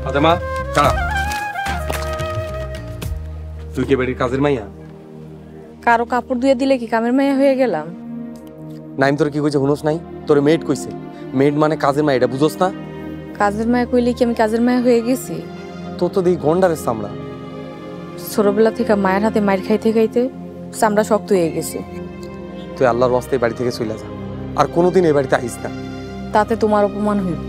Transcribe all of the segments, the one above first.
ফাতেমা দাঁড়া, তুই কি বাড়ির কাজের মাইয়া? কারো কাপড় ধুয়ে দিলে কি কামের মাইয়া হয়ে গেলাম? নাইম তোর কি কইছে হুনস নাই? তোর মেড কইছে, মেড মানে কাজের মাইয়া, এটা বুঝোস না? কাজের মায়া কইলে কি আমি কাজের মায়া হয়ে গেছি? তোর তো দেখি গন্ডারের চামড়া। ছোটবেলা থেকে মায়ের হাতে মায়ের খাইতে খাইতে চামড়া শক্ত হয়ে গেছে। তুই আল্লাহর ওয়াস্তে বাড়ি থেকে চলে যা, আর কোনোদিন এই বাড়িতে আইস না। তাতে তোমার অপমান হইব।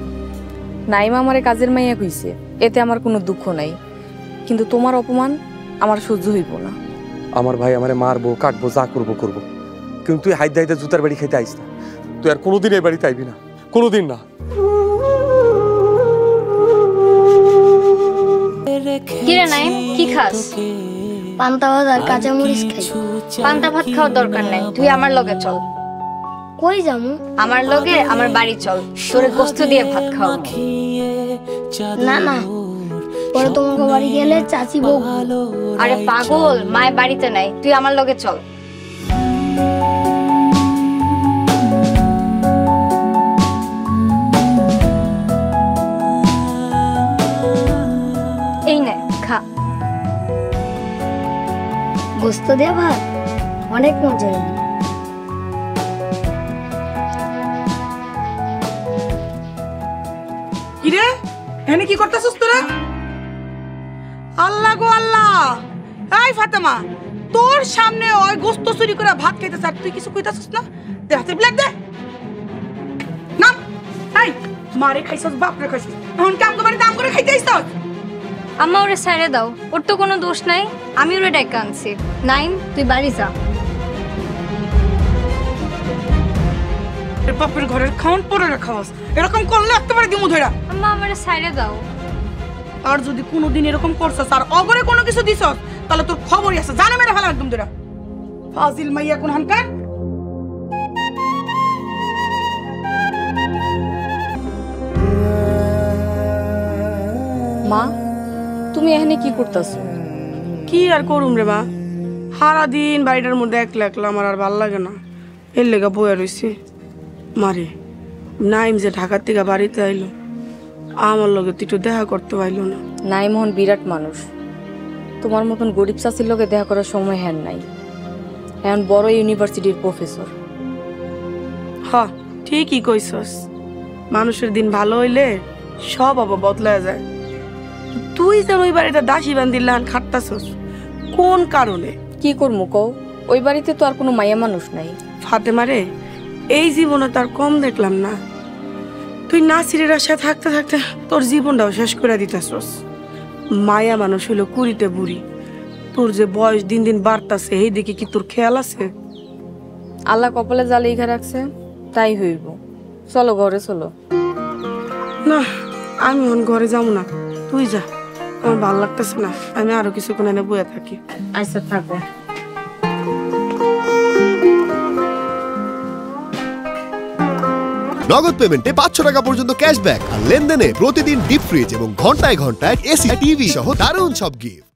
নাইমা আমারে কাজের মাইয়া কইছে, এতে আমার কোনো দুঃখ নাই, কিন্তু তোমার অপমান আমার সহ্য হইব না। আমার ভাই আমারে মারবো, কাটবো, যা করবো করবো, কিন্তু তুই হাইতে হাইতে জুতার বাড়ি খাইতে আইস না। তুই আর কোনোদিন এই বাড়িতে আইবি না, কোনোদিন না। কিরে নাইম, কি খাস? পান্তা ভাত আর কাঁচা মরিচ খাই। পান্তা ভাত খাওয়ার দরকার নাই, তুই আমার লগে চল। কই যামু? আমার লগে আমার বাড়ি চল, তোরে গোস্ত দিয়ে ভাত খাওয়াবো। না না, পরে তোমাকে বাড়ি গেলে চাচি বউ। আরে পাগল, মায়ের বাড়িতে নাই, তুই আমার লগে চল। এই নে খা। গোস্ত দিয়ে ভাত অনেক মজা লাগে। কিরে এখানে কি করতেছস তোরা? আল্লাহ গো আল্লাহ! এই ফাতেমা, তোর সামনে ওই গোস্ত চুরি করে ভাত খাইতেছ আর তুই কিছু কইতাছস না? দে হাতে প্লেট দে। নাম এই মারে খাইছস, বাপরে খাইছস, এখন কাম করে দাম করে খাইতে আইছস? আম্মা ওরে ছেড়ে দাও, ওর তো কোনো দোষ নাই, আমি ওরে ডাইকা আনছি। নাইম তুই বাড়ি যা। বাপের ঘরের খাওন পরে খাওয়াস, এরকম করলে একেবারে দিমু ধইরা। আম্মা আমারে ছেড়ে দাও। আর যদি কোনোদিন এরকম করছস আর অগরে কোনো কিছু দিছস তাহলে তোর খবরই আছে, জানে মেরে ফেলা একদম ধইরা। ফাজিল মাইয়া কোন হানকার। মা, তুমি এখানে কি করতেছো? কি আর করুম রে মা, সারাদিন বাড়িটার মধ্যে একলা একলা আমার আর ভাল লাগে না, এর লেগা বয়ে রয়েছি। মারে নাইম যে ঢাকার থেকে বাড়িতে আইলো, আমার লগে তুই একটু দেখা করতে পাইলো না। নাইম হন বিরাট মানুষ, তোমার মতন গরিব চাষির লগে দেখা করার সময় হ্যান নাই। এখন বড় ইউনিভার্সিটির প্রফেসর। হ্যাঁ ঠিকই কইছস, মানুষের দিন ভালো হইলে সব আবার বদলায় যায়। তুই যেন ওই বাড়িতে দাসী বান্দিল্লাহান খাটতাছস কোন কারণে? কি করবো কও, ওই বাড়িতে তো আর কোনো মায়া মানুষ নাই। ফাতেমা রে, এই জীবনে তার কম দেখলাম না, তুই নাসিরের আশায় থাকতে থাকতে তোর জীবনটাও শেষ করে দিতেছস। মায়া মানুষ হইলো কুড়িতে বুড়ি, তোর যে বয়স দিন দিন বাড়তাছে এই দিকে কি তোর খেয়াল আছে? আল্লাহ কপালে জালে ইঘা রাখছে, তাই হইব। চলো ঘরে চলো। না, আমি এখন ঘরে যাবো না, তুই যা, আমার ভালো লাগতেছে না, আমি আরো কিছুক্ষণ এনে বয়ে থাকি। আচ্ছা থাকো। নগদ পেমেন্টে 500 টাকা পর্যন্ত ক্যাশব্যাক আর লেনদেনে প্রতিদিন ডিপ ফ্রিজ এবং ঘন্টায় ঘন্টায় এসি টিভি সহ দারুণ সব গিফট।